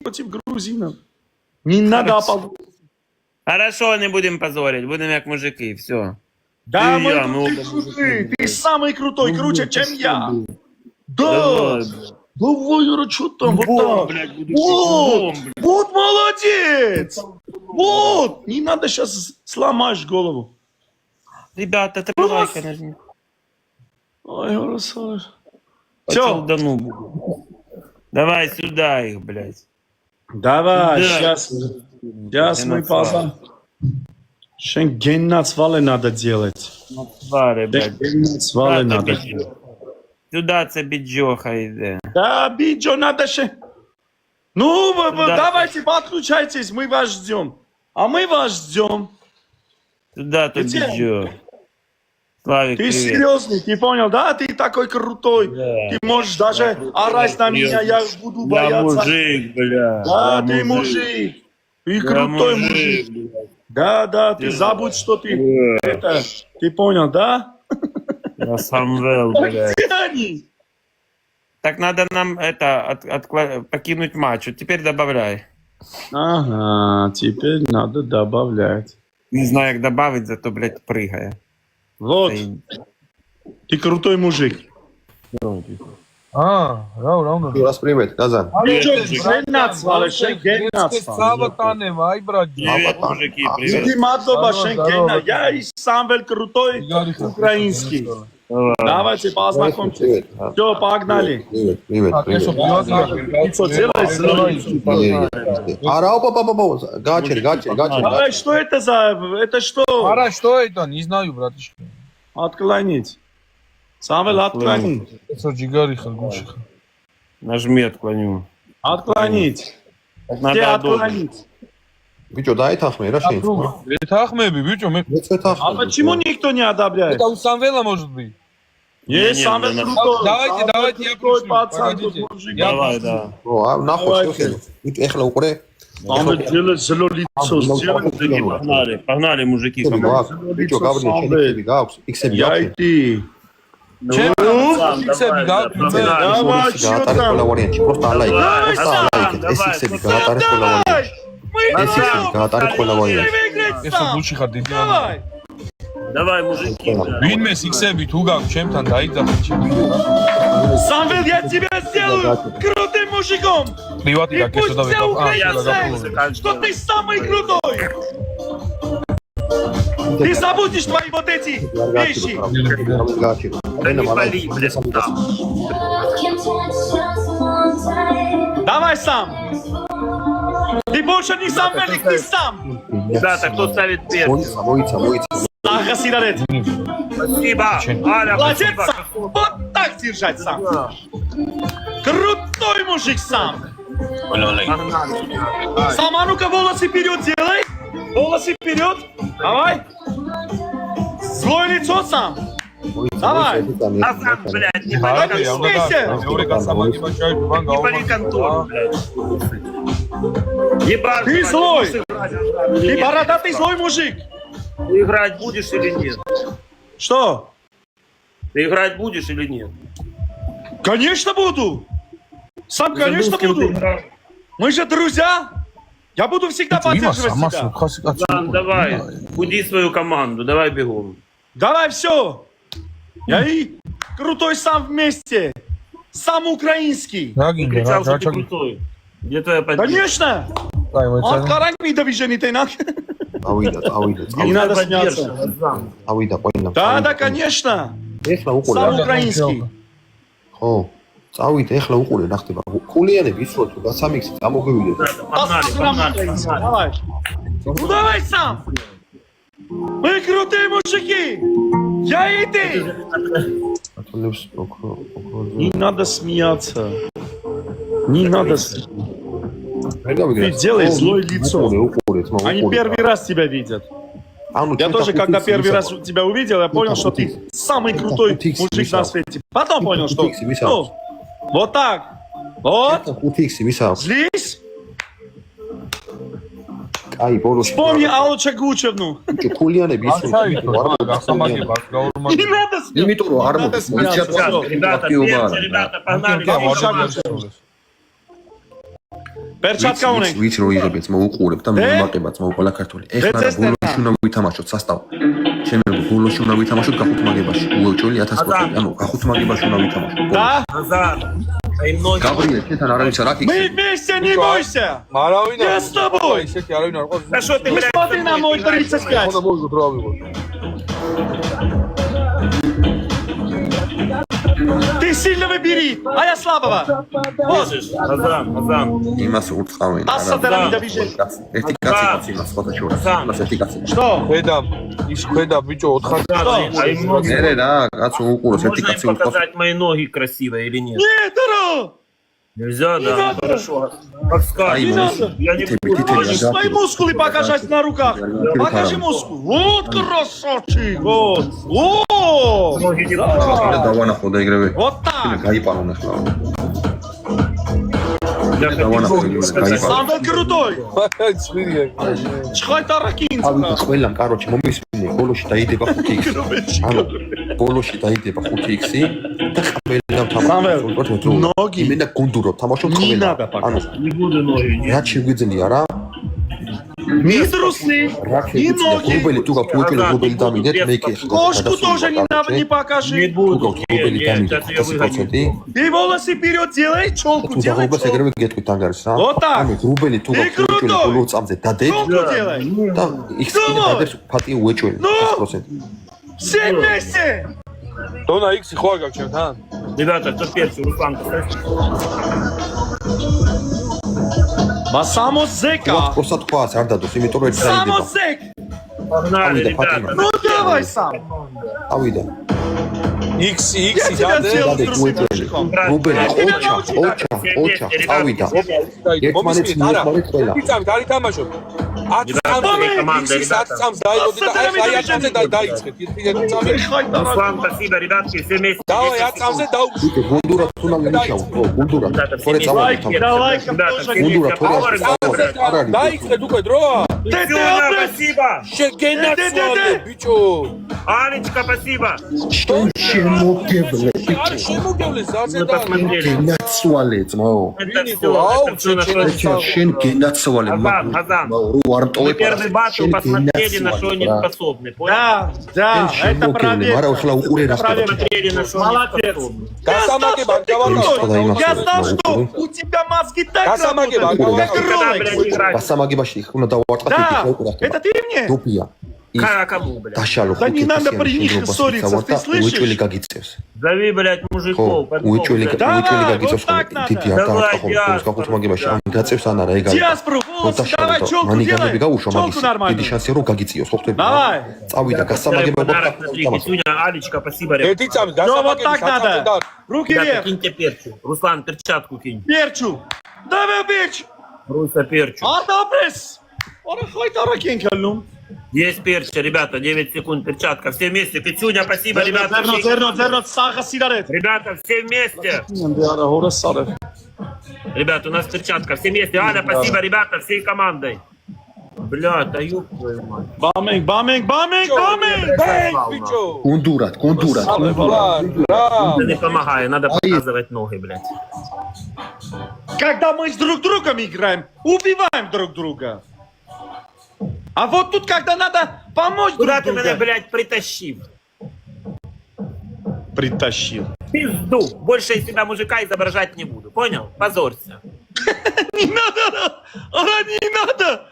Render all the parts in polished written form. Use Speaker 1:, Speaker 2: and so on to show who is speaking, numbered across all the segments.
Speaker 1: против грузинов. Не надо опозорить.
Speaker 2: Хорошо, не будем позорить, будем как мужики, все.
Speaker 1: Да,
Speaker 2: Ты и я, мы оба
Speaker 1: крутые, ты самый крутой, круче, чем я. Да.
Speaker 2: Давай,
Speaker 1: Давай, Юра, что там? Вот
Speaker 2: Бом,
Speaker 1: так.
Speaker 2: блядь, буду
Speaker 1: Вот,
Speaker 2: бом, блядь.
Speaker 1: вот молодец. Вот. Не надо сейчас сломаешь голову.
Speaker 2: Ребята, ты лайка нажми.
Speaker 1: Ой, Ярослав.
Speaker 2: Все.
Speaker 1: Все.
Speaker 2: Давай сюда их, блядь.
Speaker 1: Давай,
Speaker 2: Да.
Speaker 1: сейчас мы поза. Шенгеннацвалы надо делать.
Speaker 2: Твари, блядь.
Speaker 1: Шенгеннацвалы
Speaker 2: Да,
Speaker 1: надо
Speaker 2: ты
Speaker 1: делать.
Speaker 2: Сюда це біджоха йде.
Speaker 1: Да, Биджо, надо ще. Ну,
Speaker 2: Да.
Speaker 1: давайте, подключайтесь, мы вас ждем. А мы вас ждем.
Speaker 2: Сюда то
Speaker 1: Где?
Speaker 2: біджо. Славик,
Speaker 1: Ты
Speaker 2: привет.
Speaker 1: серьезный, ты понял, да? Ты такой крутой.
Speaker 2: Да.
Speaker 1: Ты можешь даже орать на меня, я буду
Speaker 2: Я
Speaker 1: бояться.
Speaker 2: мужик, бля.
Speaker 1: Да,
Speaker 2: Я
Speaker 1: ты мужик. Ты
Speaker 2: Я
Speaker 1: крутой мужик.
Speaker 2: блядь.
Speaker 1: Да, ты забудь, что ты... Это, ты понял, да?
Speaker 2: Я Самвел, блядь.
Speaker 1: Где они?
Speaker 2: Так надо нам это покинуть матч. Вот теперь добавляй.
Speaker 1: Ага, теперь надо добавлять.
Speaker 2: Не знаю, как добавить, зато, блядь, прыгая.
Speaker 1: Вот, ты крутой мужик.
Speaker 3: რა
Speaker 4: Юрас, привет, Казан.
Speaker 1: Шенгеннацвалы, шенгеннацвалы.
Speaker 3: აი ბრაჯი.
Speaker 2: Привет, мужики, привет.
Speaker 1: Иди, Мадоба,
Speaker 3: Здорово,
Speaker 1: Шенгена.
Speaker 3: здорово.
Speaker 1: Я и Самвел крутой, украинский. Давайте познакомимся.
Speaker 4: Привет.
Speaker 1: Все, погнали.
Speaker 4: Привет, привет.
Speaker 1: Лицо делай,
Speaker 4: Ара, опа, гачер.
Speaker 1: Давай, что это за... Это что?
Speaker 3: არა что это не знаю братишка
Speaker 1: Отклонить. Самвел, отклонить.
Speaker 3: это джигари ხარ გუში ხარ
Speaker 2: Нажми, отклоню.
Speaker 1: Отклонить.
Speaker 2: Так
Speaker 1: Где
Speaker 2: надо одобрить.
Speaker 1: отклонить?
Speaker 4: Бичо, დაეთანხმე რა შენ?
Speaker 3: ეთახმები ბიჭო მე
Speaker 1: А почему никто не одобряет?
Speaker 3: это у самвела может быть
Speaker 1: Есть
Speaker 2: Не,
Speaker 1: Самвел
Speaker 2: не,
Speaker 1: крутой.
Speaker 3: давайте я
Speaker 1: крутой
Speaker 3: пришлю,
Speaker 1: пацан.
Speaker 3: погодите.
Speaker 1: тут мужик.
Speaker 2: Давай, да.
Speaker 4: ნახო შენ. бичო, ეხლა უყურე.
Speaker 1: Самвел делает зло лицо. сделай.
Speaker 2: Погнали, мужики.
Speaker 4: бичო, გავრდე შენი გაქვს, X-ები
Speaker 1: Я и
Speaker 4: გაქვს.
Speaker 1: ты.
Speaker 3: ჩემ
Speaker 2: Давай,
Speaker 3: ფიქსები გაქვს მე
Speaker 1: Давай, что
Speaker 4: გაატარეს ყველა
Speaker 1: там?
Speaker 4: ვარიანტი, просто ალაიქ.
Speaker 1: Давай,
Speaker 4: просто ალაიქ. ეს
Speaker 2: давай,
Speaker 4: X-ები გაატარეს ყველა ვარიანტი.
Speaker 1: Мы
Speaker 4: ეს X-ები გაატარეს ყველა ვარიანტი.
Speaker 1: выиграть
Speaker 3: ესო
Speaker 1: сам.
Speaker 3: გუში ხარ დიდი
Speaker 1: Давай.
Speaker 2: Давай, мужики.
Speaker 3: ვინმე სიქსები თუ გაქვს ჩემთან დაიძახე ჩემი
Speaker 1: Самвел, я тебя сделаю крутым мужиком.
Speaker 3: პრივატი
Speaker 1: И
Speaker 3: გაკეთო
Speaker 1: пусть
Speaker 3: და
Speaker 1: все украинцы
Speaker 3: ვეკავ
Speaker 1: знают, что ты самый крутой. Ты забудешь твои вот эти вещи.
Speaker 4: გააჩირო.
Speaker 2: Не пали, блядь, там.
Speaker 1: Давай сам. Ты больше не Самвелик, ты сам.
Speaker 2: Ребята, кто ставит перцы?
Speaker 4: მოიცა.
Speaker 1: Ага, сигарет.
Speaker 2: Спасибо. Аля,
Speaker 1: Молодец
Speaker 2: спасибо.
Speaker 1: сам. Вот так держать сам. Крутой мужик сам. Сам, а ну-ка волосы вперед делай. Волосы вперед. Давай. Злое лицо сам. Давай.
Speaker 2: А сам, блядь, не
Speaker 3: არა
Speaker 2: пали
Speaker 3: მე
Speaker 2: контору.
Speaker 3: უნდა მეორე გასამაგება შეიძლება
Speaker 2: Не пали контору, блядь. Ебать,
Speaker 1: Ты
Speaker 2: блядь,
Speaker 1: злой.
Speaker 2: будешь играть?
Speaker 1: Ты бородатый злой мужик.
Speaker 2: Ты играть будешь или нет?
Speaker 1: Что?
Speaker 2: Ты играть будешь или нет?
Speaker 1: Конечно буду. Сам, конечно,
Speaker 2: Забыл, с кем ты
Speaker 1: буду.
Speaker 2: играл.
Speaker 1: Мы же друзья. Я буду всегда
Speaker 3: იმას
Speaker 1: поддерживать
Speaker 3: ამას
Speaker 1: тебя.
Speaker 3: უხასი კაცი
Speaker 2: Дан, давай, буди свою команду, давай бегом.
Speaker 1: Давай все. Я и крутой сам вместе. Сам украинский.
Speaker 3: რა გინდა რა
Speaker 2: Кричал, что
Speaker 3: რა
Speaker 2: ты
Speaker 3: ჩაგ
Speaker 2: крутой. Где твоя поддержка?
Speaker 1: Конечно.
Speaker 3: აი მოიცა
Speaker 1: Откарань ми да вижените на. Не надо смеяться.
Speaker 4: ავიდა ყოინა.
Speaker 1: Да, конечно.
Speaker 4: ეხლა უყურე.
Speaker 1: Сам украинский.
Speaker 4: ხო. წავიდე, ეხლა უყურე, ნახტება. ხულიანები ისროთ, თუ გასამიქსი წამოგვივიდეთ.
Speaker 2: Погнали.
Speaker 1: Давай. Ну давай сам. Мы крутые мужики. Я и ты.
Speaker 4: ათოლებს ოქროზე.
Speaker 1: Не надо смеяться. Не надо. Ты делаешь злое лицо.
Speaker 4: უყურე, ძმა,
Speaker 1: Они первый раз тебя видят.
Speaker 4: ანუ
Speaker 1: Я тоже, когда первый раз тебя увидел, я понял, что ты самый крутой мужик на свете. Потом понял, что... Ну, вот так. Вот.
Speaker 4: ხუთი ვისა.
Speaker 1: Злись.
Speaker 4: აი, ბოლოს.
Speaker 1: Вспомни Аллу Чагучевну.
Speaker 4: ხულიანები ისროთ.
Speaker 3: გასამაგება
Speaker 1: Не
Speaker 3: გაორმაგება
Speaker 1: надо смеяться.
Speaker 4: იმიტომ რომ არ
Speaker 1: Не надо
Speaker 4: მოდის
Speaker 1: смеяться.
Speaker 2: Ребята, перцы, ребята, погнали.
Speaker 1: Аллу Чагучевну. Перчатка ունենք։
Speaker 4: ვიცი რომ იღებიც მოუყურებ და მომაყებაც მოუყოლა ქართული. ეხლა ბოლოში უნდა ვითამაშოთ სასტავ. ჩემი ბოლოში უნდა ვითამაშოთ გახუთმაგებაში. უეჭველი 1000%. ანუ გახუთმაგებაში უნდა ვითამაშოთ.
Speaker 1: Да?
Speaker 2: Азар.
Speaker 4: გაბრიელ, შენთან არავის არ აქვს.
Speaker 1: Мы вместе, не бойся.
Speaker 3: არავინ
Speaker 1: Я с тобой.
Speaker 3: ისეთი არავინ არ ყავს.
Speaker 2: Да что ты,
Speaker 1: Мы
Speaker 2: блядь,
Speaker 1: смотри на мой 35.
Speaker 3: ხოდა მოვიგოთ რა ვიღოთ.
Speaker 1: Ты сильного бери, а я слабого. Вот.
Speaker 2: можешь? Азан.
Speaker 4: იმას ურწყავენ.
Speaker 1: Пассатера не добежишь.
Speaker 4: ერთი კაცი კაცი იმას ფოტო შორს. იმას ერთი კაცი.
Speaker 1: Что?
Speaker 3: ხედა ის ხედა ბიჭო 400
Speaker 2: А им можно
Speaker 4: ნერე რა, კაც უყუროს ერთი
Speaker 2: им
Speaker 4: კაცი უყუროს.
Speaker 2: показать мои ноги красивые или нет?
Speaker 1: Нет, Таро.
Speaker 2: Нельзя, да?
Speaker 1: надо.
Speaker 2: Хорошо. Как скажешь.
Speaker 1: Не надо.
Speaker 2: Я не буду.
Speaker 1: Можешь свои мускулы покажать на руках. Покажи мускул. Вот красавчик. Вот. О!
Speaker 2: Ноги не
Speaker 4: და დავანახო და ეგრევე.
Speaker 1: Вот так.
Speaker 4: გაიპარონ ახლა.
Speaker 2: Я
Speaker 4: დავანახო
Speaker 2: хочу
Speaker 4: ეგრევე
Speaker 2: сказать.
Speaker 4: გაიპარონ.
Speaker 1: Самый крутой.
Speaker 3: ცვირია.
Speaker 1: Чхай таракин.
Speaker 4: ავი ყველამ კაროჩი მომისმინე ბოლოში დაიდება 5x. ანუ ბოლოში დაიდება 5x და ყველამ თამაშობს.
Speaker 1: Ноги.
Speaker 4: იმენა გუნდურო თამაშობ
Speaker 1: Не
Speaker 4: ყველა.
Speaker 1: надо
Speaker 4: ანუ
Speaker 1: показывать.
Speaker 2: Не буду ноги. Нет.
Speaker 4: რაც შეგვიძლია რა
Speaker 1: Ни трусы,
Speaker 4: რა
Speaker 1: ни
Speaker 4: შეგვიძლია
Speaker 1: ноги.
Speaker 4: გრუბელი თუ გაგვიჭველი გრუბელი დამინეთ მე კი
Speaker 1: Кошку тоже не
Speaker 2: Не
Speaker 1: покажи.
Speaker 2: буду.
Speaker 4: გრუბელი
Speaker 2: Нет,
Speaker 4: დამინეთ
Speaker 2: сейчас я выгоню.
Speaker 4: 100%.
Speaker 1: Ты волосы вперед делай, челку
Speaker 4: თუ
Speaker 1: делай.
Speaker 4: დაღობას ეგრევე გეტყვით ანგარიშს რა.
Speaker 1: Вот так.
Speaker 4: ანუ გრუბელი თუ
Speaker 1: И
Speaker 4: გაგვიჭველი
Speaker 1: крутой.
Speaker 4: ბოლო წამზე დადეთ
Speaker 1: Челку делай.
Speaker 4: და იქ კიდე
Speaker 1: Ну.
Speaker 4: დადებს ფატი უეჭველი
Speaker 1: Ну.
Speaker 4: 100%.
Speaker 1: Все вместе.
Speaker 3: დონა იკსი ხო არ გაქვს ჩემთან?
Speaker 2: Ребята, кто перчик? Руслан, поставь.
Speaker 1: Само зека.
Speaker 4: პროსა თქვას არ დადოს იმიტომ რომ ერთი
Speaker 1: Само
Speaker 4: დაიდება.
Speaker 1: зек.
Speaker 2: Погнали,
Speaker 4: Авида,
Speaker 2: ребята.
Speaker 4: Фатима.
Speaker 1: Ну давай сам.
Speaker 4: ავიდა
Speaker 3: იკსი
Speaker 1: Я
Speaker 3: იკსი
Speaker 1: тебя
Speaker 3: დადე.
Speaker 1: сделал
Speaker 4: დადე
Speaker 1: трусым
Speaker 4: უეჭველი
Speaker 1: мужиком.
Speaker 4: გრუბელი
Speaker 1: Я тебя
Speaker 4: ოჩა
Speaker 1: научу,
Speaker 4: ოჩა ოჩა ავიდა ერთმანეთს
Speaker 3: მომისმინეთ არა.
Speaker 4: მიეყვანეთ ყველა.
Speaker 3: იცით არ ითამაშოთ. 10
Speaker 2: Ребята,
Speaker 3: წამზე
Speaker 2: команда,
Speaker 3: იკსი 10
Speaker 2: ребята.
Speaker 3: წამს დაიდოდი და აი
Speaker 1: Астана,
Speaker 3: 10 წამზე დაიწყეთ. ერთი წამი
Speaker 1: Хай таракин.
Speaker 2: Руслан, спасибо, ребятки, все вместе.
Speaker 3: დავაი
Speaker 2: 10
Speaker 3: 10 წამზე
Speaker 2: секунд.
Speaker 3: დაუშვი.
Speaker 4: ვიკე გუნდურად უნდა მივიშავო ხო გუნდურად თორე
Speaker 1: Лайк,
Speaker 4: წავაგეთ
Speaker 1: да лайком
Speaker 2: Ребята,
Speaker 1: тоже
Speaker 2: все
Speaker 1: не
Speaker 4: გუნდურად
Speaker 2: вместе.
Speaker 4: თორე
Speaker 2: Ауэр,
Speaker 4: წავაგეთ არ არის
Speaker 3: დაიწყეთ უკვე დროა.
Speaker 1: Ты
Speaker 2: Сюня,
Speaker 1: опять.
Speaker 2: спасибо.
Speaker 3: შეგენაცვალე ბიჭო.
Speaker 2: Алечка, спасибо.
Speaker 4: შენ შემოგევლე
Speaker 3: არ შემოგევლეს
Speaker 2: Мы
Speaker 3: არცე და
Speaker 2: посмотрели.
Speaker 4: გენაცვალე ძმაო
Speaker 2: Это
Speaker 3: Винни,
Speaker 2: все,
Speaker 3: ау,
Speaker 2: это все на что они
Speaker 3: чё,
Speaker 4: შენ გენაცვალე
Speaker 2: Хазан.
Speaker 4: რო არ
Speaker 2: Мы
Speaker 4: მტოვებ
Speaker 2: первый батл посмотрели, на что они способны. Понял?
Speaker 1: Да, да, это
Speaker 4: მაგრამ
Speaker 1: проверка.
Speaker 4: ახლა უყურე რა ხდება
Speaker 2: Посмотрели, на что они
Speaker 1: Молодец.
Speaker 2: способны.
Speaker 3: გასამაგება
Speaker 1: Я знал, что ты
Speaker 3: გავაკეთე.
Speaker 1: крутой. Я знал, что у тебя мозги так
Speaker 3: Гасамагеба,
Speaker 1: работают.
Speaker 3: Гасамагеба.
Speaker 1: Как
Speaker 2: Когда,
Speaker 1: Rolex.
Speaker 2: блядь, играть?
Speaker 4: გასამაგებაში უნდა დავარტყათ
Speaker 1: Да,
Speaker 4: იქ რა
Speaker 1: это ты мне?
Speaker 4: დოპია
Speaker 2: Кому, блядь?
Speaker 4: დაშალო
Speaker 1: Да не надо при них ссориться, ты слышишь?
Speaker 4: უეჭველი გაგიწევს
Speaker 2: Зови, блядь,
Speaker 4: ხო
Speaker 2: мужиков.
Speaker 4: უეჭველი
Speaker 1: Давай,
Speaker 4: უეჭველი
Speaker 1: вот
Speaker 4: გაგიწევს
Speaker 1: так надо.
Speaker 4: დიდი არ
Speaker 2: Давай,
Speaker 4: გააყო
Speaker 2: диаспора.
Speaker 4: გახუთმაგებაში ან გაწევს ან არა ეგ არის
Speaker 1: Диаспору, волосы, давай челку
Speaker 4: მანიგანები
Speaker 1: делай.
Speaker 4: გაუშვა
Speaker 1: Челку
Speaker 4: მაგის დიდი
Speaker 1: нормально.
Speaker 4: შანსი რომ გაგიწიოს ხო ხტები
Speaker 1: Давай.
Speaker 4: წავიდა გასამაგება
Speaker 2: Подарок на три. Кисюня, Алечка, спасибо, ребят.
Speaker 3: ერთი წამი
Speaker 1: Ну вот
Speaker 3: გასამაგები
Speaker 1: так надо. Руки
Speaker 2: Ребята,
Speaker 1: вверх.
Speaker 2: киньте перчу. Руслан, перчатку кинь.
Speaker 1: Перчу. Давай перчу.
Speaker 2: Руся, перчу.
Speaker 1: Ардапрес. Ора хай таракин каллум.
Speaker 2: Есть перча, ребята, 9 секунд, перчатка. Все вместе. Кисюня, спасибо, ребята.
Speaker 1: Зерно, саха сигарет.
Speaker 2: Ребята, все вместе. Ребята, у нас перчатка. Все вместе. Аля, спасибо, ребята, всей командой. Бля, да ёб твою мать.
Speaker 1: Баминг.
Speaker 3: ბეი ბიჭო.
Speaker 4: გუნდურად
Speaker 3: რა
Speaker 2: Это не помогает, надо показывать ноги, блядь.
Speaker 1: Когда мы с друг другом играем, убиваем друг друга. А вот тут, когда надо помочь
Speaker 2: Куда
Speaker 1: друг
Speaker 2: ты меня,
Speaker 1: другу,
Speaker 2: блядь, притащил?
Speaker 1: притащил.
Speaker 2: Пизду. Больше из себя мужика изображать не буду. Понял? Позорься.
Speaker 1: Не надо, не надо.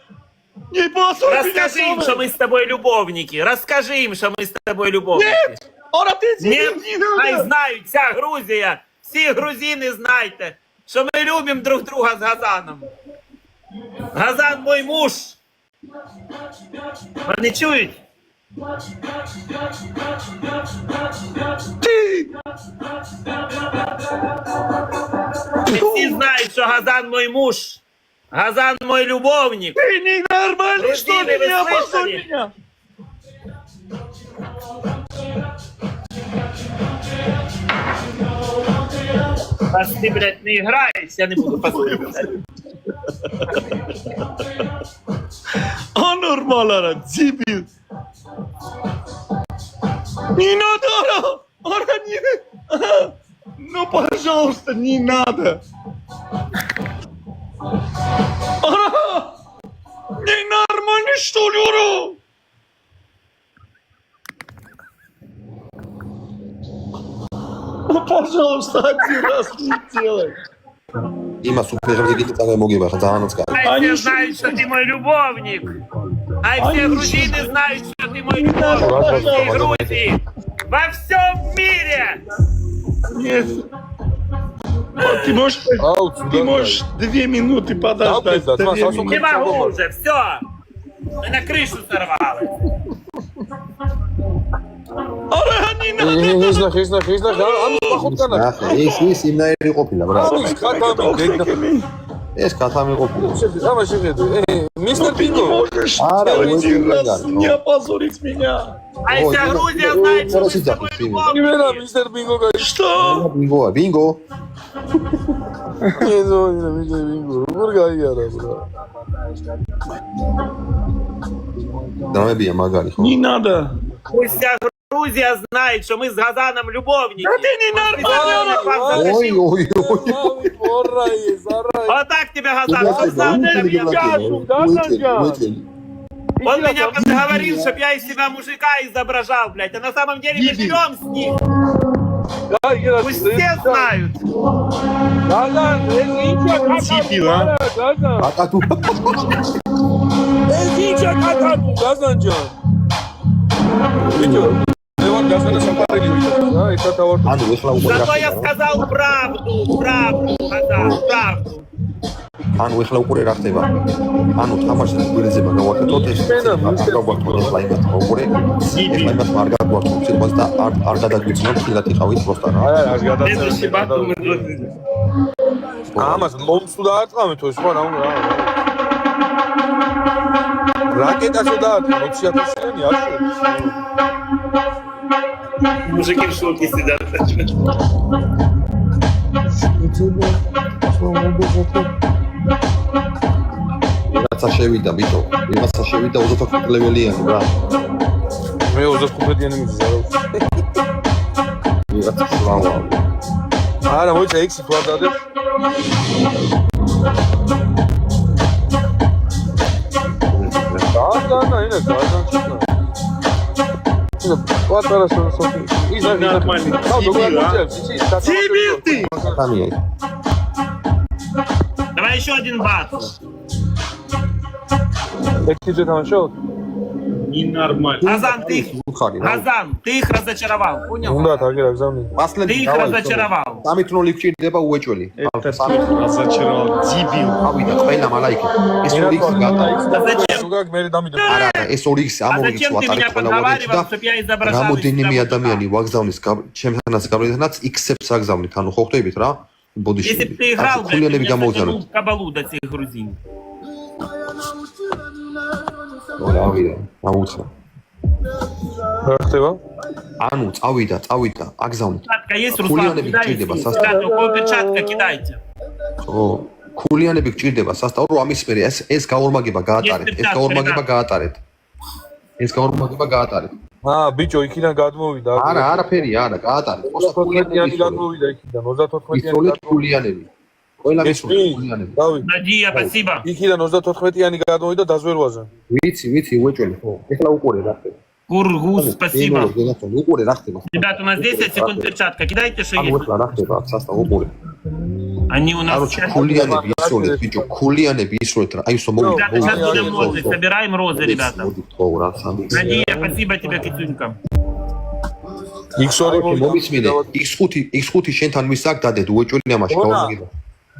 Speaker 1: Не позорь меня,
Speaker 2: Расскажи им, что мы с тобой любовники. Расскажи им, что мы с тобой любовники.
Speaker 1: Ора, ты
Speaker 2: Нет,
Speaker 1: не
Speaker 2: ай
Speaker 1: надо.
Speaker 2: знають, вся Грузія, всі грузини знайте, що ми любимо друг друга з Газаном. Газан мой муж. Вони чують? Всі знають, що Газан мой муж. Газан мой любовник.
Speaker 1: Ты ненормальный, что
Speaker 2: Грузины,
Speaker 1: ли, не
Speaker 2: вы
Speaker 1: опозорь
Speaker 2: слышали?
Speaker 1: меня.
Speaker 2: Раз ти, блядь, не граєш, я не буду позоритися.
Speaker 1: Анормал, ара, дебил. Не надо, ара, не. Ну, пожалуйста, не надо. Ненормально, что ли, ура? Пожалуйста, один раз не делай.
Speaker 4: იმას უფეღებზე კიდე წარმოგება ხა ძალიანაც კარი.
Speaker 2: Ай, все знают, что ты мой любовник. Ай, все грузины знают, что ты мой любовник. Во всей Грузии. Во всем мире.
Speaker 1: Нет. Ты можешь 2 минуты подождать.
Speaker 3: Да,
Speaker 1: 2
Speaker 3: да,
Speaker 1: минуты.
Speaker 2: Не могу уже, все. Мы на крышу сорвалось.
Speaker 3: Езна, ამის პახოთ განა.
Speaker 4: ახლა ის იმნაირი ყოფილა ბრა.
Speaker 3: ამის კატამი.
Speaker 4: ეს კათამი ყოფილა.
Speaker 3: ამა შეხედე. მისტერ
Speaker 1: Ты не
Speaker 3: პინგო.
Speaker 1: можешь
Speaker 4: Ара,
Speaker 1: один
Speaker 4: ой,
Speaker 1: раз
Speaker 4: ой,
Speaker 1: не
Speaker 4: ой.
Speaker 1: опозорить меня.
Speaker 2: Ай, вся Грузия знает, что мы с тобой
Speaker 3: იმენა
Speaker 2: любовники.
Speaker 3: მისტერ პინგო გაი.
Speaker 1: Что?
Speaker 4: ბინგოა, ბინგო.
Speaker 3: ეზო მისტერ პინგო. როგორ გაიარა ბრა.
Speaker 4: დამებია მაგარი ხო?
Speaker 1: Не надо.
Speaker 2: Пусть вся Грузия знает, что мы с Газаном любовники.
Speaker 1: Да ты ненормальный.
Speaker 4: ой, ой, ой.
Speaker 3: ორაი, ზარაი.
Speaker 2: Вот так тебя Газан, чтоб знал, он меня подговорил, чтоб я из себя мужика изображал, блядь, а на самом деле мы живем с ним.
Speaker 3: გაიგერა.
Speaker 2: Пусть все знают.
Speaker 3: გაგან, ეს იჩა
Speaker 1: Ципила.
Speaker 3: გაგან.
Speaker 4: აკატუ.
Speaker 3: ეს იჩა კატარუ გაზანჯან. ბიჭო, ევან გაზანა საფარელი ვიდა. ისა თავარ.
Speaker 4: ანუ ეხლა უკვე
Speaker 2: Зато я
Speaker 4: რა.
Speaker 2: сказал правду, Газан, правду.
Speaker 4: ანუ ეხლა უკვე რა ხდება? ანუ თამაშის გვერდზება გავაკეთოთ ეს. გავაკეთოთ ეხლა იმათ უკვე. ეხლა იმათ არ გავაკეთოთ ცებას და არ გადაგვიცნოთ ხილათ იყავით პროსტა რა.
Speaker 3: აი, ას
Speaker 2: Следующий
Speaker 3: გადაცემა.
Speaker 2: батл мы друзья.
Speaker 3: ამას მომსუ დაარტყამე თუ სხვა რა უნდა. რაკეტაშო დაარტყა 20,000-იანი არ შეიძლება.
Speaker 2: Мужики в шоке сидят.
Speaker 4: რაცა შევიდა ბიჭო. იმაცა შევიდა 25 ლეველიანი რა.
Speaker 3: მე 25-იანი მიზა.
Speaker 4: ვიღაცა სლავა.
Speaker 3: არა, მოიცა ექსი თუ არ დადებ. განა, ენა განა. პატარა სოფი. იზა
Speaker 1: Нормальный. Цибил ты.
Speaker 4: სამია.
Speaker 2: Давай еще один батл.
Speaker 3: ექსიზე თამაშობ?
Speaker 1: Ненормально.
Speaker 2: Газан, ты их,
Speaker 4: უხარი რა.
Speaker 2: Газан, ты их разочаровал, понял?
Speaker 3: უნდა თაგე რა გზავნი.
Speaker 2: Ты их разочаровал.
Speaker 4: 3-0 გჭირდება უეჭველი.
Speaker 1: Это ты разочаровал. Дебил.
Speaker 4: ავიდა ყველა მალაიკი. ეს 2x გადა.
Speaker 2: А зачем?
Speaker 3: სუგაკ მე დამიდო.
Speaker 4: არა, ეს 2x
Speaker 2: А
Speaker 4: ამოვიქს
Speaker 2: зачем ты меня
Speaker 4: ვატარებ ყველა უეჭველი და
Speaker 2: подговаривал, чтобы я изображал? из
Speaker 4: რამოდენიმე
Speaker 2: себя
Speaker 4: ადამიანი
Speaker 2: мужика?
Speaker 4: ვაგზავნეს ჩემთანაც გავლენაც x-ებს აგზავნით. ანუ ხო ხვდებით რა? ბოდიში.
Speaker 2: Если бы ты играл, блядь, ты
Speaker 4: ხულიანები
Speaker 2: меня
Speaker 4: გამოვზაროთ.
Speaker 2: затянул в кабалу до всех грузин.
Speaker 4: რა ავიდა. აუთხა.
Speaker 3: რა ხდება?
Speaker 4: ანუ წავიდა, აგზავნით.
Speaker 2: Перчатка есть, Руслан?
Speaker 4: ხულიანები
Speaker 2: Кидайте.
Speaker 4: გჭირდება სასტავ.
Speaker 2: Ребята, у кого перчатка, кидайте.
Speaker 4: ო, ხულიანები გჭირდება სასტავ, რომ ამის მერე ეს გაორმაგება გაატარეთ. ეს გაორმაგება გაატარეთ. ეს გაორმაგება გაატარეთ.
Speaker 3: აა, ბიჭო, იქიდან გადმოვიდა.
Speaker 4: არა, არაფერი, არა, გაატარეთ.
Speaker 3: 34-იანი გადმოვიდა იქიდან, 34-იანი
Speaker 4: ისოლეთ
Speaker 3: გადმოვიდა.
Speaker 4: ხულიანები. ყველა
Speaker 3: ეს
Speaker 4: მისულეთ ხულიანები.
Speaker 3: დავი,
Speaker 2: Надия, спасибо.
Speaker 3: იქიდან 34-იანი გადმოვიდა დაზვერვაზე.
Speaker 4: ვიცი, უეჭველი ხო. ეხლა უყურე რა ხდება.
Speaker 2: Кургуз, спасибо.
Speaker 4: უყურე რა ხდება.
Speaker 2: Ребята, у нас 10 секунд перчатка. Кидайте, что
Speaker 4: ანუ
Speaker 2: есть.
Speaker 4: ეხლა რა ხდება, სასტავ უყურე.
Speaker 2: Они у нас
Speaker 4: Короче,
Speaker 2: сейчас...
Speaker 4: ხულიანები ისოლეთ, ბიჭო, ხულიანები ისოლეთ რა. აი სო
Speaker 2: Ребята, сейчас
Speaker 3: Ой,
Speaker 2: будем
Speaker 3: ой,
Speaker 2: розы.
Speaker 3: ой.
Speaker 2: Собираем розы, ребята.
Speaker 4: ხო რა, სამი.
Speaker 2: Надия, спасибо тебе, Китюнька.
Speaker 3: X2
Speaker 4: მომისმინე, X5 შენთან ვისაკ დადეთ უეჭველი ამაში
Speaker 3: დონა.
Speaker 4: გაუმაგება.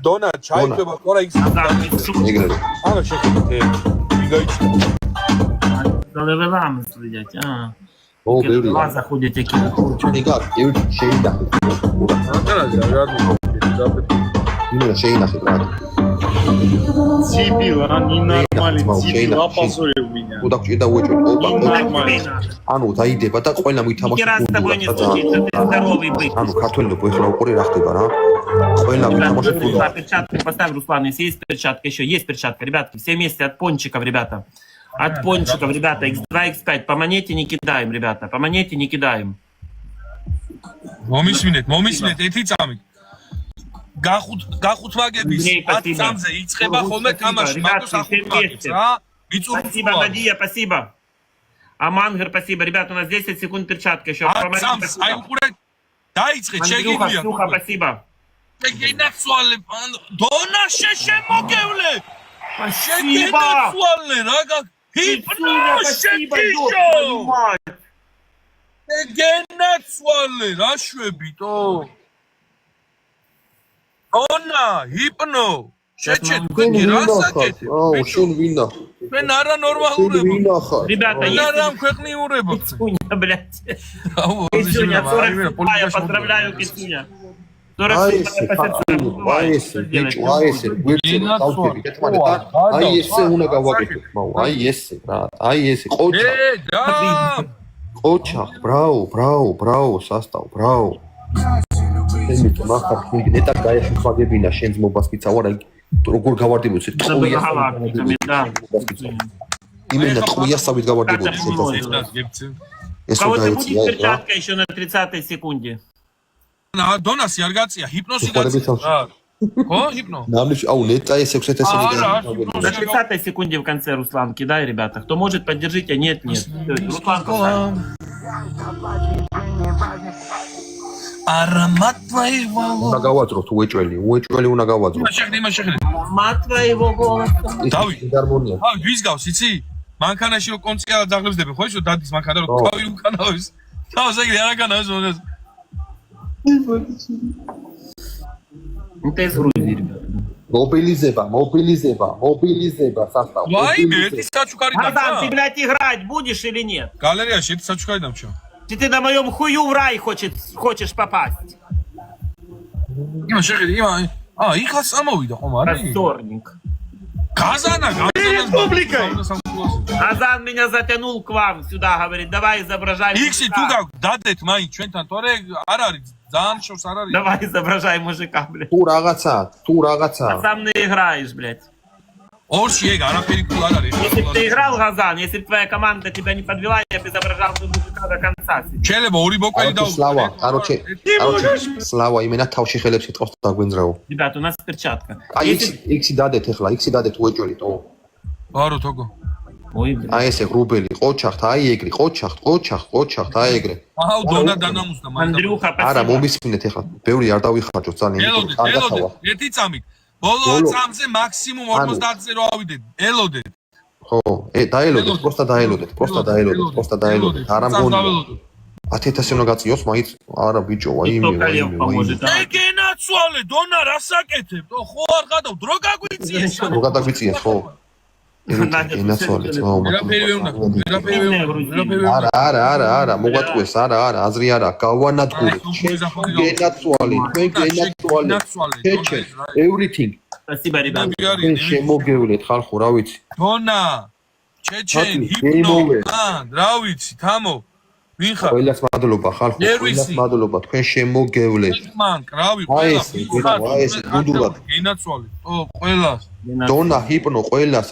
Speaker 3: დონა, ჩაიდება, ყორა X.
Speaker 2: Газан, из шутки.
Speaker 4: ეგრევე.
Speaker 3: არა შეხედე. ვიგაიჩი.
Speaker 2: Залевелам следять, а.
Speaker 4: ო, ბევრი.
Speaker 2: Два заходят такие.
Speaker 4: იგა, შეინახე.
Speaker 3: არა, რა დაფეთ.
Speaker 4: იმენა შეინახე რა.
Speaker 1: Дебил, а ненормальный.
Speaker 4: Мол,
Speaker 1: Дебил,
Speaker 4: Шейна,
Speaker 1: опозорил меня.
Speaker 4: თუ დაგჭირდა უეჭველი.
Speaker 1: Ненормально.
Speaker 4: ანუ დაიდება და ყველა
Speaker 2: Ни
Speaker 4: მითამაშს
Speaker 2: раз с тобой не случится, ты здоровый бык.
Speaker 4: ანუ ქართველებო ეხლა უყურე რა ხდება რა. ყველა
Speaker 2: Ребят,
Speaker 4: მითამაშს
Speaker 2: Руслан, перчатку поставь, Руслан, если есть перчатка, еще есть перчатка, ребятки, все вместе от пончиков, ребята. От пончиков, ребята, x2, x5, по монете не кидаем, ребята, по монете не кидаем.
Speaker 5: მომისმინეთ, ეთი წამი.
Speaker 3: გახუთმაგების
Speaker 2: Андрей,
Speaker 3: 10
Speaker 2: спасибо.
Speaker 3: წამზე იწყება ხოლმე თამაში,
Speaker 2: Ребята,
Speaker 3: მაგას
Speaker 2: всем
Speaker 3: ახუთმაგებს
Speaker 2: вместе.
Speaker 3: რა.
Speaker 2: Спасибо, Надия, спасибо. Амангер, спасибо. Ребята, у нас 10 секунд перчатка еще.
Speaker 3: 10 წამს აი უყურე დაიწყე
Speaker 2: Андрюха,
Speaker 3: შეგიძლია.
Speaker 2: Ксюха, спасибо.
Speaker 3: შეგინაცვალე დონა შემოგევლე.
Speaker 2: Спасибо.
Speaker 3: შეგინაცვალე რა
Speaker 2: Ксюня,
Speaker 3: ჰიპნო
Speaker 2: спасибо, ёб
Speaker 3: შეგიშო.
Speaker 2: твою мать.
Speaker 3: შეგინაცვალე რა შვებიტო. დონა ჰიპნო შეჭეთქენი რასაკეთე.
Speaker 4: აუ შენ ვინა
Speaker 3: მენ არა ნორმალურები.
Speaker 4: ვინა ხარ
Speaker 2: Ребята,
Speaker 3: არა
Speaker 2: есть
Speaker 3: ქვეყნიურები.
Speaker 2: Ксюня, блядь.
Speaker 3: აუ
Speaker 2: Ксюня, 40
Speaker 3: პოლიტიკაში
Speaker 2: поздравляю, Ксюня.
Speaker 4: აი ესე ხარ აი ესე ბიჭო აი ესე გვერდზე დავდები ერთმანეთთან აი ესე უნდა გავაკეთოთ მაუ აი ესე რა აი ესე ყოჩა ყოჩა ბრავო სასტავ ბრავო ეს მაგარ ნეტა გაიხმაგებინა შენს მობასკიცა ვარა როგორ გავარდებოდი ეს ტყუია იმენა ტყუია სამით გავარდებოდი ეს
Speaker 2: У
Speaker 4: რა
Speaker 2: кого-то будет
Speaker 4: გაიცია
Speaker 2: перчатка еще на 30-й секунде?
Speaker 3: დონასი არ გაწია ჰიპნოსი გაწია ხო ჰიპნო
Speaker 4: ნამლი აუ ნეტა ეს 6000
Speaker 2: На 30-й секунде в конце Руслан кидай, ребята. Кто может, поддержите, а нет. Руслан, поставь.
Speaker 3: аромат твоего
Speaker 4: უნდა გავაძროთ უეჭველი უნდა გავაძროთ
Speaker 3: შეხედე
Speaker 2: Мат твоего голоса.
Speaker 3: დავი
Speaker 4: ჰარმონია
Speaker 3: ვის გავს იცი მანქანაში რომ კონცია დაღლებსდები ხო ისო დადის მანქანა რომ თავი უკანავს თავს ეგრე არ აკანავს მაგას
Speaker 2: Это из Грузии, ребята.
Speaker 4: მობილიზება სასტავ
Speaker 3: ვაი ერთი საჩუქარი
Speaker 2: Азан, ты,
Speaker 3: დამჭა
Speaker 2: блядь, играть будешь или нет?
Speaker 3: გალერეაში ერთი საჩუქარი დამჭა
Speaker 2: Ты на моем хую в рай хочешь попасть?
Speaker 3: იმა შეხედე იმა იქაც ამოვიდა ხომ არა
Speaker 2: Позорник.
Speaker 3: გაზანა
Speaker 2: Республикой! Азан меня затянул к вам сюда, говорит, давай изображай
Speaker 3: იქსი თუ
Speaker 2: мужика.
Speaker 3: გაქვს დადეთ მაინც ჩვენთან თორე არ არის ძალიან შორს არ არის
Speaker 2: Давай изображай мужика, блядь.
Speaker 4: თუ რაღაცა
Speaker 2: А сам не играешь, блядь.
Speaker 3: ორში ეგ არაფერი კულ არ არის
Speaker 2: Если бы ты играл, Газан, если бы твоя команда тебя не подвела, я бы изображал бы мужика до конца.
Speaker 3: შეიძლება ორი ბოკვერი და
Speaker 4: სლავა კაროჩე სლავა იმენა თავში ხელებს იტყავს და გვენძრაო
Speaker 2: Ребята, у нас перчатка.
Speaker 4: აი
Speaker 2: Если-
Speaker 4: იქსი დადეთ ახლა იქსი დადეთ უეჭველი თო
Speaker 3: ბარო თოგო
Speaker 2: Ой, блядь.
Speaker 4: აი ესე რუბელი ყოჩახთ აი ეგრე ყოჩახთ აი ეგრე
Speaker 3: აუ დონა დანამუსდა
Speaker 2: Андрюха,
Speaker 4: არა
Speaker 2: спасибо.
Speaker 4: მომისმინეთ ახლა ბევრი არ დავიხარჯოთ ძალიან
Speaker 3: ელოდეთ
Speaker 4: კარგაცავა
Speaker 3: ერთი წამით ბოლო წამზე მაქსიმუმ 50-ზე რო ავიდეთ ელოდეთ
Speaker 4: ხო დაელოდეთ პროსტა დაელოდეთ არა მგონია 10000 უნდა გაწიოს მაინც არა ბიჭო
Speaker 2: Кто
Speaker 4: აიმე
Speaker 2: колев поможет, а?
Speaker 3: ეგენაცვალე დონა რასაკეთებ ხო არ გადავ დრო გაგვიწიეს
Speaker 4: რო გადაგვიწიეს ხო ენაცვალეთ არა მოგვატყუეს არა აზრი არა გავანადგურეთ ენაცვალე ჩეჩე everything
Speaker 2: Спасибо, ребята.
Speaker 4: შემოგევლეთ ხალხო რა ვიცი
Speaker 3: დონა ჩეჩენ
Speaker 4: Game
Speaker 3: ჰიპნო
Speaker 4: over.
Speaker 3: რა ვიცი თამო ვინ ხარ
Speaker 4: ყველას მადლობა ხალხო ყველას მადლობა თქვენ შემოგევლეთ
Speaker 3: მან კრავი
Speaker 4: აი
Speaker 3: ყველა
Speaker 4: ეს გუნდურად
Speaker 3: გენაცვალე ო ყველას
Speaker 4: დონა ჰიპნო ყველას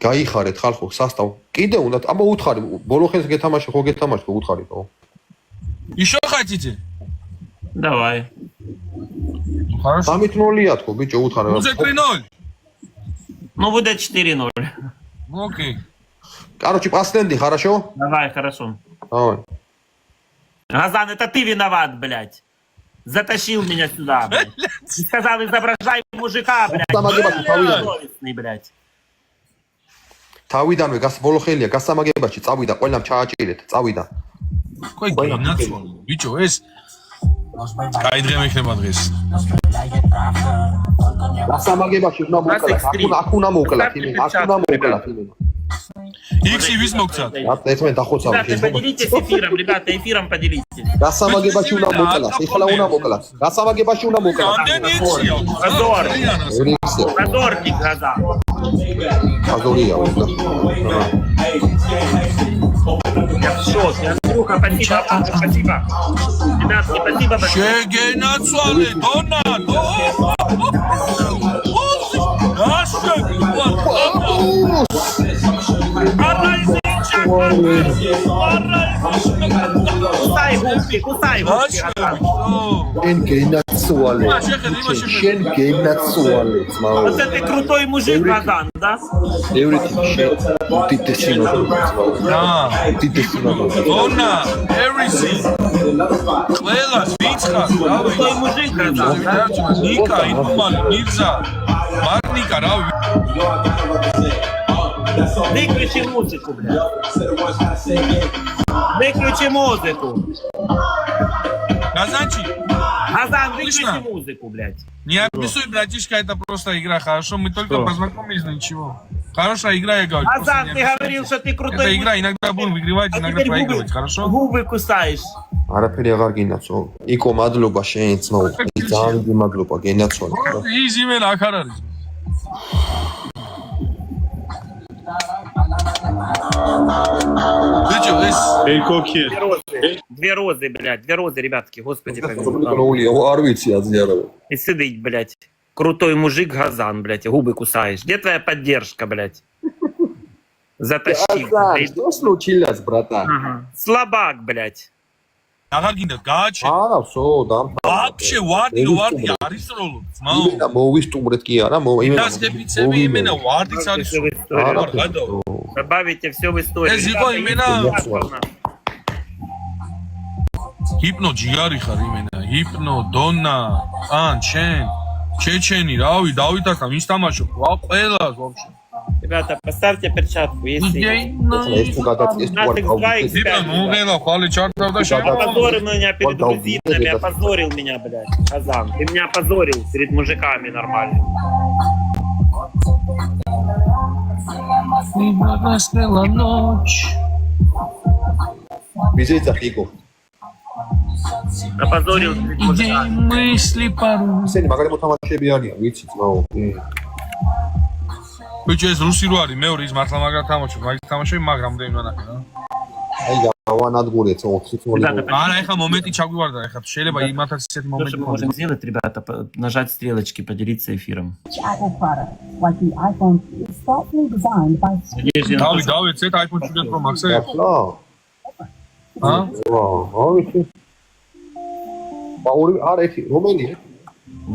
Speaker 4: გაიხარეთ ხალხო სასტავ კიდე უნდა აბა უთხარი ბოლო ხელს გეთამაშე ხო გეთამაშე უთხარი ხო
Speaker 3: იშო ხაჭიძე
Speaker 2: Давай.
Speaker 3: хорошо
Speaker 4: 3-0-ია თქო ბიჭო უთხარი
Speaker 3: უზე 3-0
Speaker 2: Ну, будет 4-0.
Speaker 3: ოკეი
Speaker 4: короче пасленди хорошо
Speaker 2: Давай, хорошо.
Speaker 4: давай
Speaker 2: Газан, это ты виноват, блядь. Затащил меня сюда, блядь. И сказал, изображай мужика, блядь. Совестный, блядь.
Speaker 4: თავიდანვე ბოლო ხელია გასამაგებაში წავიდა ყველამ ჩააჭირეთ წავიდა
Speaker 3: ხო გენაცვალე ბიჭო ეს გაიდღე მექნება დღეს
Speaker 4: გასამაგებაში უნდა მოკლათ აქ უნდა მოკლათ
Speaker 3: იქსი ვის მოგცათ
Speaker 4: ერთმე დახოცავ
Speaker 2: Ребята, поделитесь эфиром, ребята, эфиром поделитесь.
Speaker 4: გასამაგებაში უნდა მოკლათ ეხლა უნდა მოკლათ გასამაგებაში უნდა მოკლათ
Speaker 3: ამდენი იცია
Speaker 2: Позорник, Газан.
Speaker 4: ხაზორია უნდა
Speaker 2: Я в шоке. Андрюха, спасибо. Спасибо. Ребятки, спасибо большое.
Speaker 3: შეგენაცვალე დონა რასკები არა ისე
Speaker 2: Кусай,
Speaker 4: შენ გენაცვალე. შენ გენაცვალე, ძმაო.
Speaker 2: Вот это крутой мужик, Газан, да?
Speaker 4: ევრითი შენ უდიდესი მოგონა, ძმაო.
Speaker 3: და
Speaker 4: უდიდესი მოგონა.
Speaker 3: ონა everything ყველას ვიცხარ რავი
Speaker 2: Крутой мужик, Газан, да?
Speaker 3: ნიკა იფუმალი მირზა მარნიკა რავი
Speaker 2: Выключи музыку, блядь. Выключи музыку.
Speaker 3: газанчи
Speaker 2: Газан, выключи
Speaker 3: Слышно?
Speaker 2: музыку, блядь.
Speaker 3: не обессудь братишка это просто игра хорошо мы только познакомились но ничего хорошая игра я говорю
Speaker 2: Газан, ты говорил, что ты крутой
Speaker 3: это
Speaker 2: мужик.
Speaker 3: игра иногда будем выигрывать
Speaker 2: А
Speaker 3: иногда
Speaker 2: теперь
Speaker 3: проигрывать хорошо
Speaker 2: губы кусаешь.
Speaker 4: არაფერი აღარ გინაცო. იკო მადლობა შენ ძმაო. ძალიან დიდი მადლობა გენაცვალე.
Speaker 3: easy man აქ არ არის Бычо, ეს
Speaker 1: Эйкоки.
Speaker 2: Две розы, блядь. Две розы, ребятки. Господи, помилуй.
Speaker 4: პრობლემაა, არ ვიცი აზრი არა.
Speaker 2: И сидеть, блядь. Крутой мужик Газан, блядь. Губы кусаешь. Где твоя поддержка, блядь? Затащи.
Speaker 4: что случилось, братан?
Speaker 2: Ага. Слабак, блядь.
Speaker 3: აღარ გინდა გააჩენ
Speaker 4: არა, всё, дам.
Speaker 3: вообще ვარდი არის როლო ძმაო
Speaker 4: იმენა მოვისტუმრეთ კი არა,
Speaker 3: და სკეპიცები იმენა ვარდიც არის
Speaker 2: Всё в историю.
Speaker 3: არა გადო
Speaker 2: Добавите все в историю.
Speaker 3: ეს იყო იმენა
Speaker 2: Ребята,
Speaker 3: ჰიპნო ჯიარი ხარ იმენა ჰიპნო დონა ან შენ ჩეჩენი რავი დავითასთან ის თამაშობ ვა ყველას вообще
Speaker 2: Ребята, поставьте перчатку, если...
Speaker 4: ეს თუ გადაწეს თუ არ გავიქეთ.
Speaker 3: ჰიპნო მოგელა ხალი ჩართავ და შენ
Speaker 2: Опозорил меня перед грузинами, опозорил меня, блядь, Газан. Ты меня опозорил перед мужиками нормально.
Speaker 3: Настала ночь
Speaker 4: მიზეცა ხიკო.
Speaker 2: Опозорил перед мужиками.
Speaker 3: мысли пару
Speaker 4: ისინი მაგარი მოთამაშეები არიან, ვიცი ძმაო.
Speaker 3: ბიჭო ეს რუსი რო არის მეორე ის მართლა მაგრად თამაშობ მაგის თამაშები მაგრამ დეიმ ნახე რა
Speaker 4: აი გავანადგურეთ 4 წელი.
Speaker 3: არა ეხა მომენტი ჩაგვივარდა ეხა შეიძლება იმათაც ისეთი
Speaker 2: То,
Speaker 3: მომენტი
Speaker 2: что мы можем сделать, ребята, нажать стрелочки, поделиться эфиром.
Speaker 5: Apple product, like the iPhone, is thoughtfully designed by
Speaker 3: დავი დავეცეთ iPhone 7 Pro Max-ზე
Speaker 4: რა?
Speaker 3: ა
Speaker 4: ვაუ, ვიცი. ბაური არ ერთი, რომელი?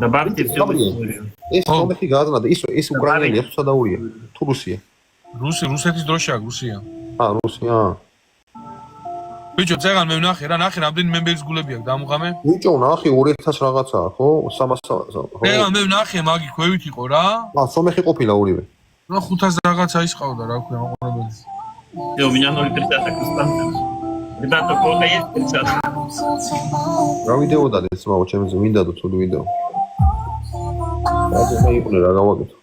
Speaker 2: Добавьте все в историю.
Speaker 4: ეს რომელი გააზრდა ის უკრაინელი თუ სადაურია? თუ რუსია?
Speaker 3: რუსეთის დროში აქვს რუსია
Speaker 4: რუსია.
Speaker 3: ბიჭო წეგან მე ვნახე რა ნახე რამდენი მემბერის გულები აქვს დამუღამე
Speaker 4: ბიჭო ნახე 2000 რაღაცაა, ხო? 300 ხო?
Speaker 3: წეგან მე ვნახე მაგი ქვევით იყო რა
Speaker 4: სომეხი ყოფილა ორივე.
Speaker 3: რა 500 რაღაცა ის ყავდა რა ქვია მაყურებელი
Speaker 2: Все, у меня 0 перчаток осталось. Ребята, у кого-то есть перчатки?
Speaker 4: რა ვიდეო დადეს მაო, ჩემზე მინდა თუ ცუდი ვიდეო. რა იყო რა გავაკეთო.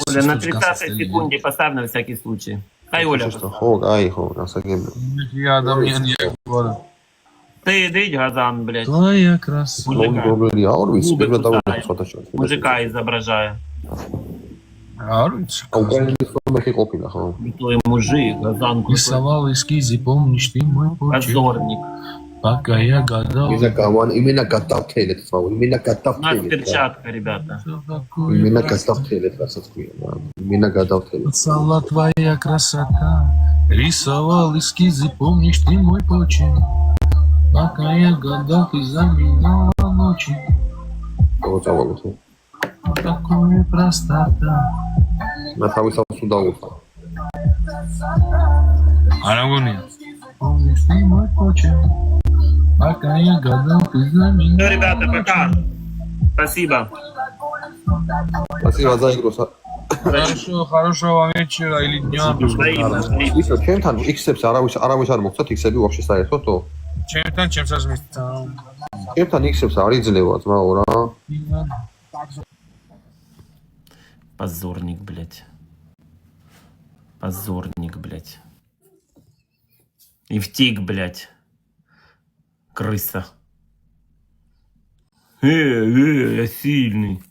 Speaker 2: Оля, на 30 секунде поставь на всякий случай. Хай, Оля.
Speaker 4: ხო, აი ხო, გასაგებია.
Speaker 3: მე ადამიანია ვარ
Speaker 2: Ты иди, Газан, блядь.
Speaker 3: твоя краса
Speaker 4: პრობლემია, არ ვიცი, პირველად დავუყო სხვადასხვა.
Speaker 2: Мужика изображая.
Speaker 3: არ ვიცი
Speaker 4: უკრაინელი სომეხი ყოფილა, ხო?
Speaker 2: Твой мужик, Газан,
Speaker 3: рисовал эскизы помнишь ты мой почерк
Speaker 2: позорник.
Speaker 3: пока я гадал
Speaker 4: იმენა გადავთელეთ, თაო, именно
Speaker 2: У нас
Speaker 4: გადავთელეთ.
Speaker 2: перчатка, ребята.
Speaker 4: იმენა გადავთელეთ, რასაც ქვია, იმენა გადავთელეთ.
Speaker 3: Поцала твоя красота рисовал эскизы помнишь ты мой почерк пока я гадал ты заменяла ночи
Speaker 4: ხო, წავალო.
Speaker 3: такая простота
Speaker 4: მე თავისავს უდავუხა.
Speaker 3: არა გონია помнишь ты мой почерк пока я гадал ты заменяла
Speaker 2: Все, ребята, пока. Спасибо.
Speaker 4: ასე ვაძაიგროს.
Speaker 3: хорошего вечера или дня
Speaker 2: Взаимно.
Speaker 4: ისო ჩემთან X-ებს არავის არ მოგცათ X-ები ვაფშე საერთოდ?
Speaker 3: ჩემთან ჩემსაც მისთან
Speaker 4: ჩემთან X-ებს არ იძლევა ძმაო რა.
Speaker 2: Позорник, блядь. Позорник, блядь. И втик, блядь. Крыса. Я сильный.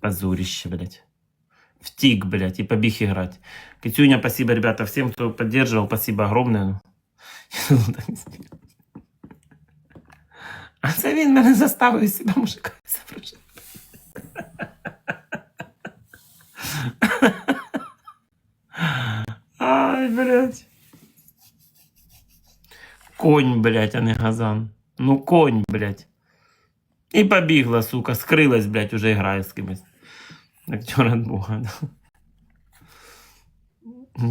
Speaker 2: Позорище, блядь. Втик, блядь, и побег играть. Катюня, спасибо, ребята, всем, кто поддерживал, спасибо огромное. А це він мене заставив себе мужика изображать. блядь. Конь, блядь, а не газан. Ну, конь, блядь. І побігла, сука, скрилась, блядь, уже грає з кимось. Актер от Бога, да.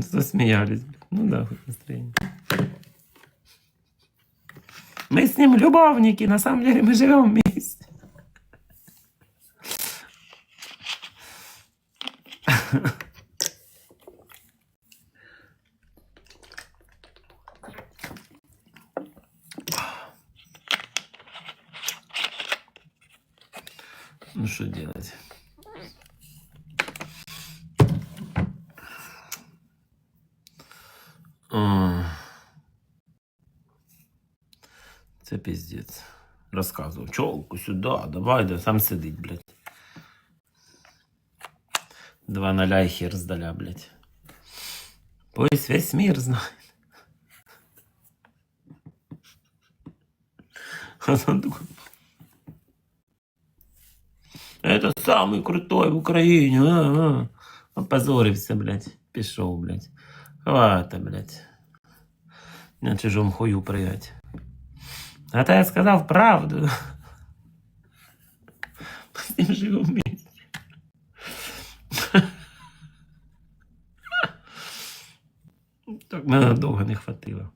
Speaker 2: Засмеялись, блядь. Ну да, хоть настроение. Мы с ним любовники, на самом деле мы живем вместе. Ну что делать? Це пиздец. Розказував. Чолку сюди, давай, да сам сидить, блядь. 2-0 і хер здаля, блядь. Пусть весь мир знает. Это самый крутой в Украине. Опозорився, блядь. Пішов, блядь. Хвата, блядь. На чужому хую пригать. А то я сказав правду. З ним живу вместе. Так мене довго не хватило.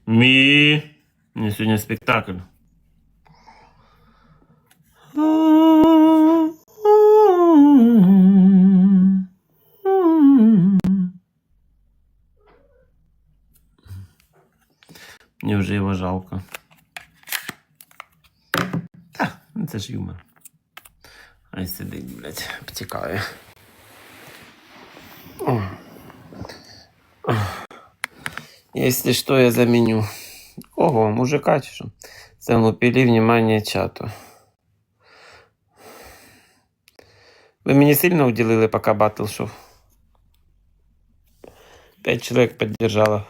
Speaker 2: У меня сегодня спектакль. Мне вже його жалко. Та, ну це ж юмор. Ай сидить, блядь, обтікає. Если что, я заменю. Ого, мужика чи що? Залупили внимание чату. Ви мені сильно уділили, пока батл шов? 5 человек поддержало.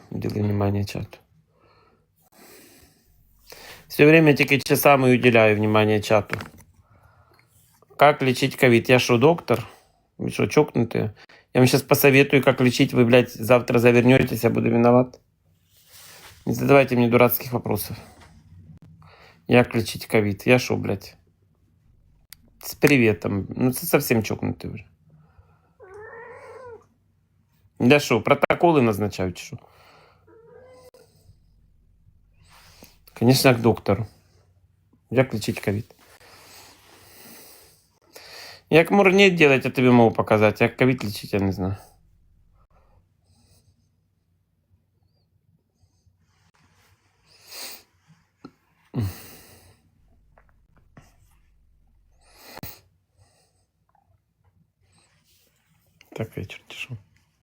Speaker 2: Удели внимание чату. Все время тільки часами уделяю внимание чату. Как лечить ковид? Я что, доктор? Вы что, чокнутые? Я вам сейчас посоветую, как лечить. Вы, блядь, завтра завернетесь, я буду виноват. Не задавайте мне дурацких вопросов. Як лечить ковид? Я шо, блядь? С приветом. Ну, это совсем чокнутый уже. Я шо, протоколы назначаю, что? Конечно, к доктору. Як лечить ковид? Як мурнеть делать, я тебе могу показать. Як ковид лечить, я не знаю. Так, вечер, тишу.